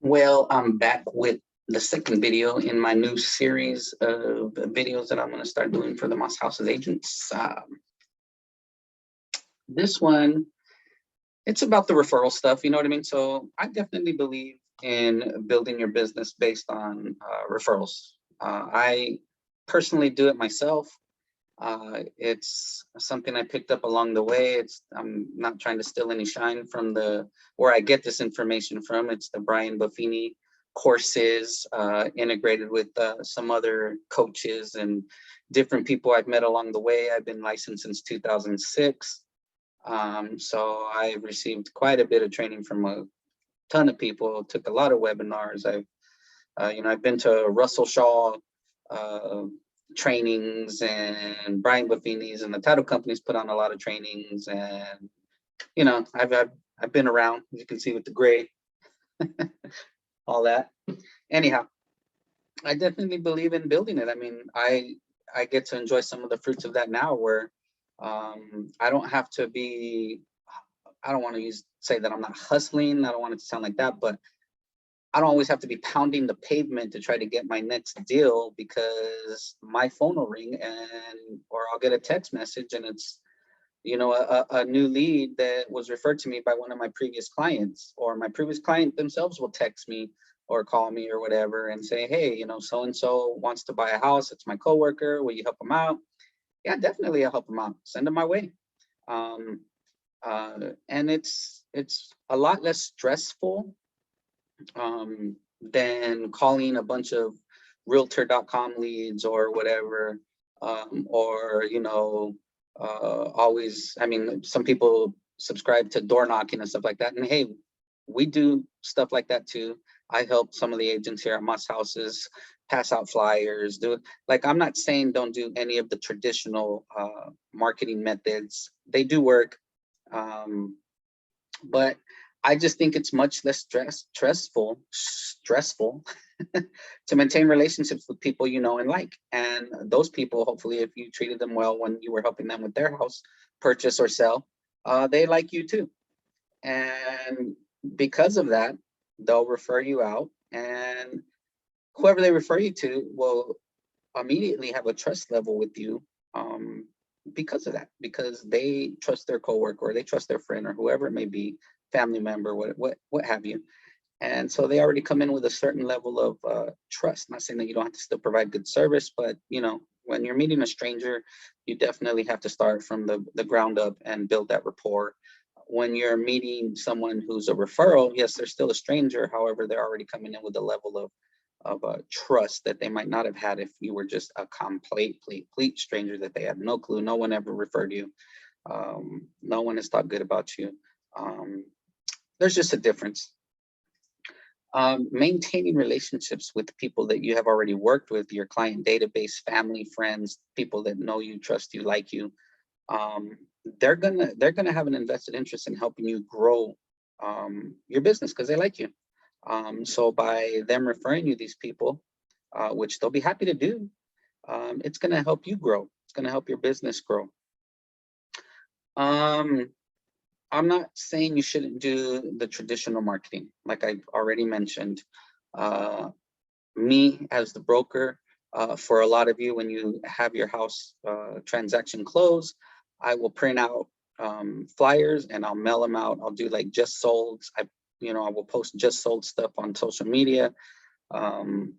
Well, I'm back with the second video in my new series of videos that I'm going to start doing for the Moss House's agents. This one, it's about the referral stuff, you know what I mean? So I definitely believe in building your business based on referrals. I personally do it myself. It's something I picked up along the way. I'm not trying to steal any shine from where I get this information from. It's the Brian Buffini courses integrated with some other coaches and different people I've met along the way. I've been licensed since 2006. So I've received quite a bit of training from a ton of people, took a lot of webinars. I've been to Russell Shaw trainings, and Brian Buffini's and the title companies put on a lot of trainings, and I've been around, as you can see with the gray, all that. Anyhow, I definitely believe in building it. I mean, I get to enjoy some of the fruits of that now, where I don't have to be. I don't want to say that I'm not hustling. I don't want it to sound like that, but I don't always have to be pounding the pavement to try to get my next deal, because my phone will ring or I'll get a text message and it's, a new lead that was referred to me by one of my previous clients, or my previous client themselves will text me or call me or whatever and say, hey, so-and-so wants to buy a house. It's my coworker. Will you help them out? Yeah, definitely. I'll help them out. Send them my way. And it's a lot less stressful than calling a bunch of realtor.com leads or whatever, or always, I mean, some people subscribe to door knocking and stuff like that, and hey, we do stuff like that too. I help some of the agents here at Moss Houses pass out flyers, I'm not saying don't do any of the traditional marketing methods. They do work, but I just think it's much less stressful to maintain relationships with people you know and like. And those people, hopefully, if you treated them well when you were helping them with their house purchase or sell, they like you too. And because of that, they'll refer you out, and whoever they refer you to will immediately have a trust level with you, because of that, because they trust their coworker, or they trust their friend, or whoever it may be, family member, what have you. And so they already come in with a certain level of trust. Not saying that you don't have to still provide good service, but when you're meeting a stranger, you definitely have to start from the ground up and build that rapport. When you're meeting someone who's a referral, yes, they're still a stranger. However, they're already coming in with a level of trust that they might not have had if you were just a complete stranger that they had no clue. No one ever referred you. No one has thought good about you. There's just a difference. Maintaining relationships with people that you have already worked with, your client database, family, friends, people that know you, trust you, like you, they're gonna have an invested interest in helping you grow your business, because they like you. So by them referring you these people, which they'll be happy to do, it's going to help you grow. It's going to help your business grow. I'm not saying you shouldn't do the traditional marketing, like I've already mentioned. Me as the broker, for a lot of you, when you have your house transaction close, I will print out flyers and I'll mail them out. I'll do like just sold. I will post just sold stuff on social media. I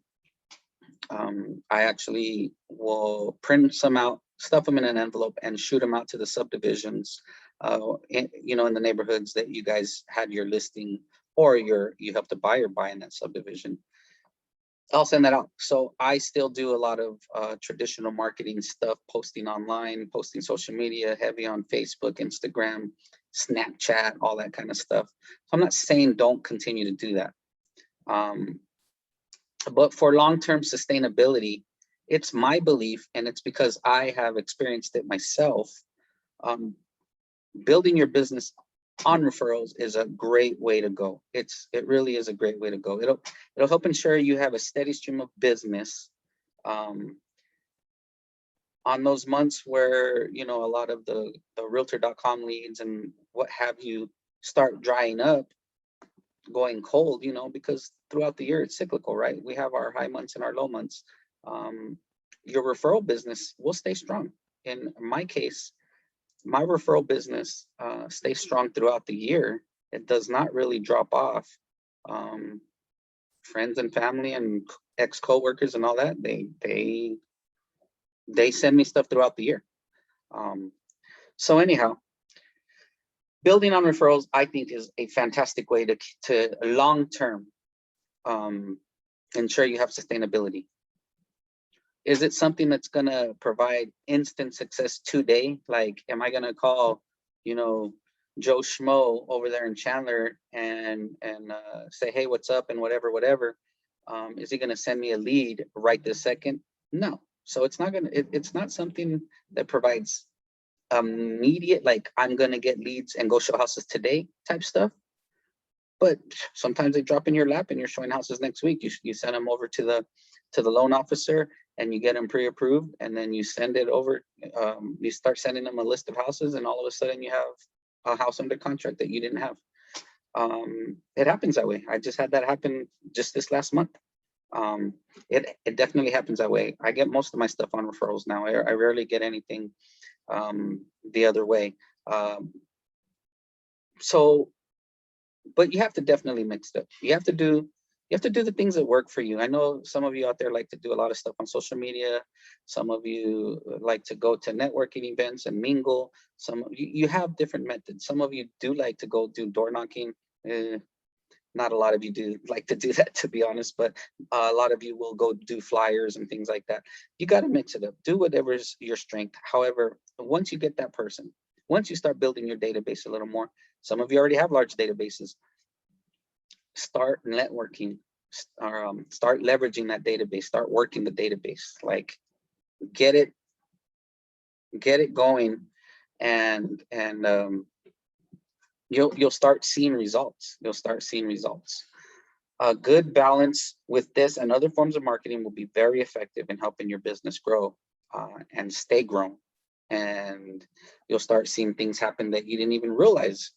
actually will print some out, stuff them in an envelope, and shoot them out to the subdivisions, in the neighborhoods that you guys had your listing, or you helped a buyer buy in that subdivision. I'll send that out. So I still do a lot of traditional marketing stuff, posting online, posting social media, heavy on Facebook, Instagram, Snapchat, all that kind of stuff. So I'm not saying don't continue to do that. But for long-term sustainability, it's my belief, and it's because I have experienced it myself, building your business on referrals is a great way to go. It really is a great way to go. It'll help ensure you have a steady stream of business on those months where a lot of the realtor.com leads and what have you start drying up. going cold, you know, because throughout the year it's cyclical, right? We have our high months and our low months. Um, your referral business will stay strong. In my case, my referral business stays strong throughout the year. It does not really drop off. Um, Friends and family and ex coworkers and all that, they send me stuff throughout the year. Um, so anyhow, building on referrals, I think, is a fantastic way to long term ensure you have sustainability. Is it something that's going to provide instant success today? Like, am I going to call, you know, Joe Schmo over there in Chandler and say, hey, what's up and whatever? Is he going to send me a lead right this second? No. So it's not going to, it's not something that provides immediate, like I'm going to get leads and go show houses today type stuff. But sometimes they drop in your lap and you're showing houses next week. You send them over to the loan officer and you get them pre-approved, and then you send it over. You start sending them a list of houses, and all of a sudden you have a house under contract that you didn't have. It happens that way. I just had that happen just this last month. It definitely happens that way. I get most of my stuff on referrals now. I rarely get anything the other way. So, but you have to definitely mix it up. You have to do the things that work for you. I know some of you out there like to do a lot of stuff on social media. Some of you like to go to networking events and mingle. You have different methods. Some of you do like to go do door knocking. Not a lot of you do like to do that, to be honest, but a lot of you will go do flyers and things like that. You got to mix it up. Do whatever's your strength. However, once you get that person, once you start building your database a little more, some of you already have large databases, start networking, start leveraging that database, start working the database, like get it going, and you'll start seeing results. A good balance with this and other forms of marketing will be very effective in helping your business grow and stay grown. And you'll start seeing things happen that you didn't even realize.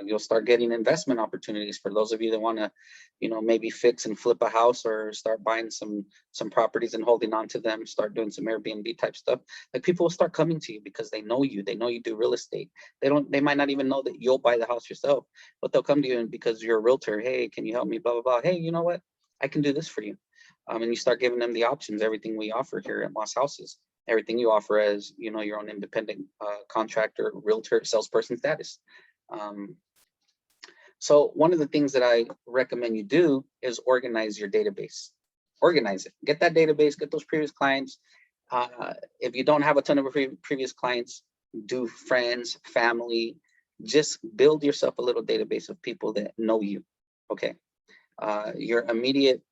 You'll start getting investment opportunities for those of you that want to, maybe fix and flip a house, or start buying some properties and holding on to them, start doing some Airbnb type stuff. Like, people will start coming to you because they know you do real estate. They might not even know that you'll buy the house yourself, but they'll come to you because you're a realtor. Hey, can you help me? Blah, blah, blah. Hey, you know what? I can do this for you. And you start giving them the options, everything we offer here at Moss Houses, everything you offer as, your own independent contractor, realtor, salesperson status. So one of the things that I recommend you do is organize your database. Organize it. Get that database, get those previous clients. If you don't have a ton of previous clients, do friends, family. Just build yourself a little database of people that know you, okay? Your immediate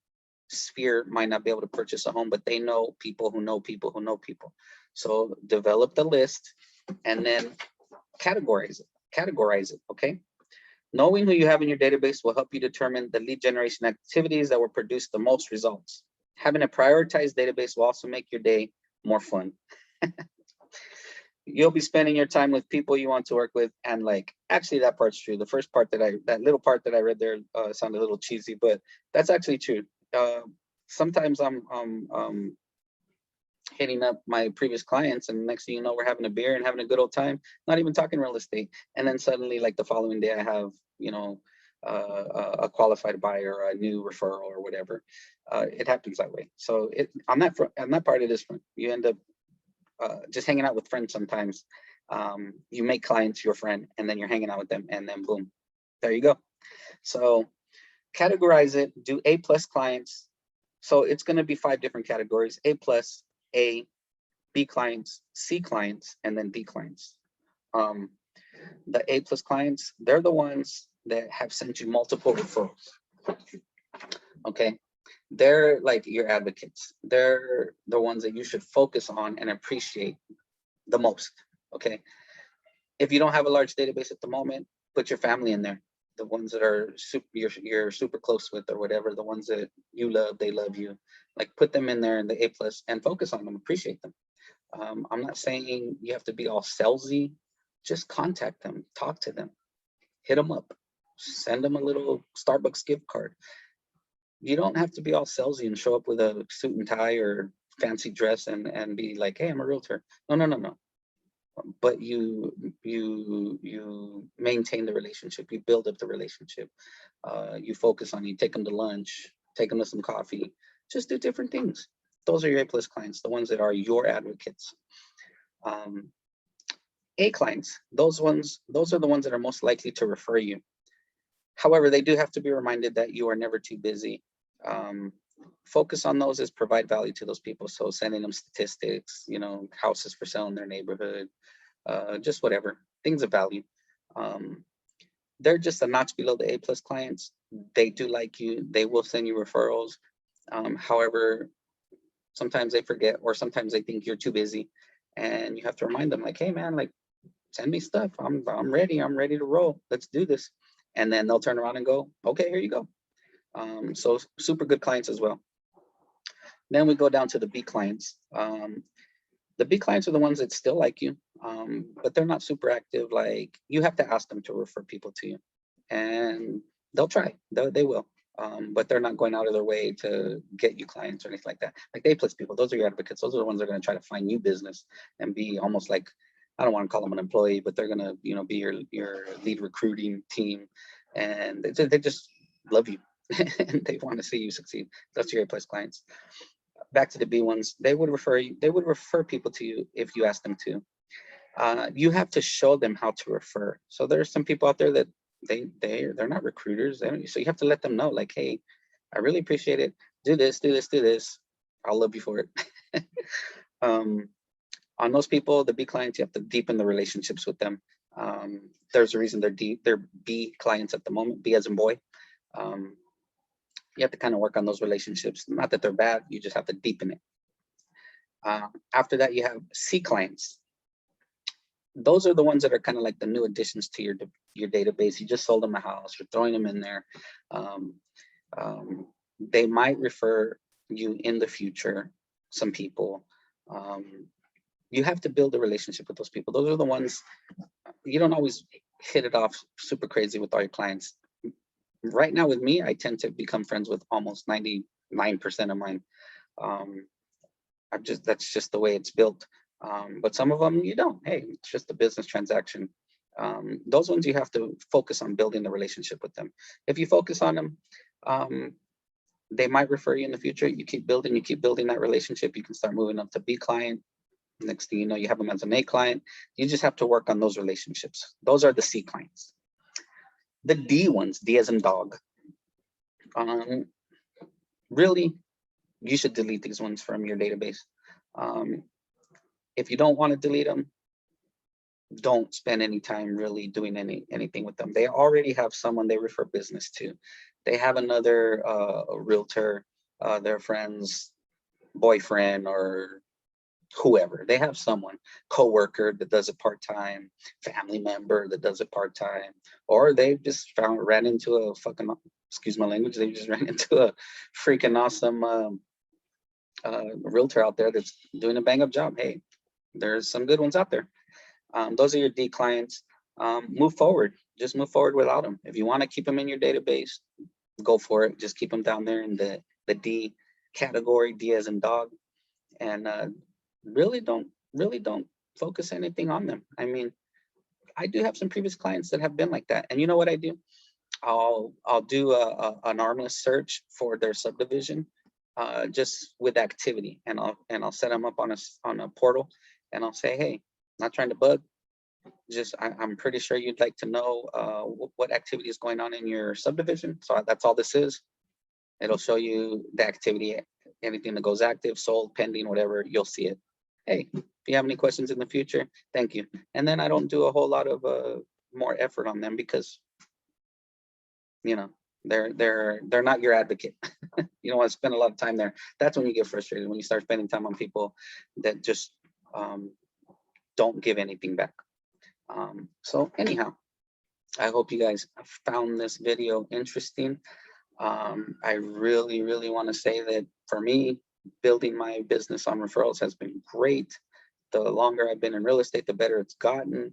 sphere might not be able to purchase a home, but they know people who know people who know people. So develop the list and then categorize it, okay? Knowing who you have in your database will help you determine the lead generation activities that will produce the most results. Having a prioritized database will also make your day more fun. You'll be spending your time with people you want to work with, and actually that part's true. The first part that little part that I read there sounded a little cheesy, but that's actually true. Sometimes I'm hitting up my previous clients, and next thing you know, we're having a beer and having a good old time, not even talking real estate. And then suddenly, the following day, I have, a qualified buyer, a new referral, or whatever. It happens that way. So on that part, it is fun. You end up just hanging out with friends sometimes. You make clients your friend, and then you're hanging out with them, and then boom, there you go. So categorize it, do A+ clients. So it's going to be 5 different categories: A+, A, B clients, C clients, and then D clients. The A+ clients, they're the ones that have sent you multiple referrals. Okay. They're like your advocates. They're the ones that you should focus on and appreciate the most. Okay. If you don't have a large database at the moment, put your family in there. The ones that are you're super close with, or whatever, the ones that you love, they love you. Put them in there in the A+ and focus on them, appreciate them. I'm not saying you have to be all salesy. Just contact them, talk to them, hit them up. Send them a little Starbucks gift card. You don't have to be all salesy and show up with a suit and tie or fancy dress and be like, hey, I'm a realtor. No, no, no, no. But you maintain the relationship, you build up the relationship, you focus on, you take them to lunch, take them to some coffee, just do different things. Those are your A+ clients, the ones that are your advocates. A clients, those are the ones that are most likely to refer you. However, they do have to be reminded that you are never too busy. Focus on those as provide value to those people. So sending them statistics, houses for sale in their neighborhood, just whatever, things of value. They're just a notch below the A+ clients. They do like you. They will send you referrals. However, sometimes they forget, or sometimes they think you're too busy, and you have to remind them, like, hey man, like, send me stuff. I'm ready. I'm ready to roll. Let's do this. And then they'll turn around and go, okay, here you go. So super good clients as well. Then we go down to the B clients. The B clients are the ones that still like you, but they're not super active. Like, you have to ask them to refer people to you, and they'll try. They will, but they're not going out of their way to get you clients or anything like that. Like, A+ people, those are your advocates. Those are the ones that are going to try to find you business and be almost like, I don't want to call them an employee, but they're going to, be your lead recruiting team, and they just love you and they want to see you succeed. That's your A+ clients. Back to the B ones, they would refer people to you if you ask them to. You have to show them how to refer. So there's some people out there that they're not recruiters. So you have to let them know, like, hey, I really appreciate it. Do this, do this, do this. I'll love you for it. On those people, the B clients, you have to deepen the relationships with them. There's a reason they're B clients at the moment, B as in boy. You have to kind of work on those relationships. Not that they're bad, you just have to deepen it. After that, you have C clients. Those are the ones that are kind of like the new additions to your database. You just sold them a house, you're throwing them in there. They might refer you in the future, some people. You have to build a relationship with those people. Those are the ones, you don't always hit it off super crazy with all your clients. Right now with me, I tend to become friends with almost 99% of mine. That's just the way it's built. But some of them you don't. Hey, it's just a business transaction. Those ones you have to focus on building the relationship with them. If you focus on them, they might refer you in the future. You keep building that relationship. You can start moving up to B client. Next thing you know, you have them as an A client. You just have to work on those relationships. Those are the C clients. The D ones, D as in dog. Really, you should delete these ones from your database. If you don't want to delete them, don't spend any time really doing anything with them. They already have someone they refer business to. They have another realtor, their friend's boyfriend or whoever. They have someone, coworker that does it part-time, family member that does it part-time, or they just ran into a fucking, excuse my language, they just ran into a freaking awesome realtor out there that's doing a bang-up job. Hey, there's some good ones out there. Those are your D clients. Move forward. Just move forward without them. If you want to keep them in your database, go for it. Just keep them down there in the D category, D as in dog, and really don't focus anything on them. I mean, I do have some previous clients that have been like that, and you know what I do? I'll do an armless search for their subdivision, just with activity, and I'll set them up on a portal, and I'll say, hey, not trying to bug, just I'm pretty sure you'd like to know what activity is going on in your subdivision. So that's all this is. It'll show you the activity, anything that goes active, sold, pending, whatever, you'll see it. Hey, if you have any questions in the future, thank you. And then I don't do a whole lot of more effort on them because, they're not your advocate. You don't want to spend a lot of time there. That's when you get frustrated, when you start spending time on people that just don't give anything back. So anyhow, I hope you guys found this video interesting. I really, really want to say that for me, building my business on referrals has been great. The longer I've been in real estate, the better it's gotten.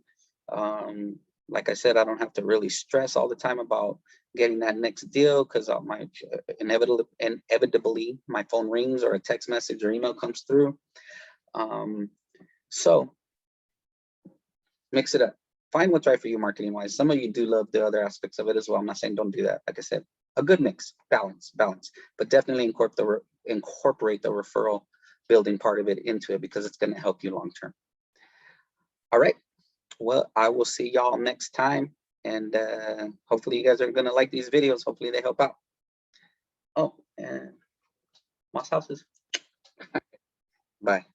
Like I said, I don't have to really stress all the time about getting that next deal because my inevitably my phone rings or a text message or email comes through. So mix it up. Find what's right for you marketing wise. Some of you do love the other aspects of it as well. I'm not saying don't do that. Like I said, a good mix, balance, but definitely incorporate the referral building part of it into it because it's going to help you long term. All right. Well, I will see y'all next time. And hopefully you guys are going to like these videos. Hopefully they help out. Oh, and Moss Houses. Bye.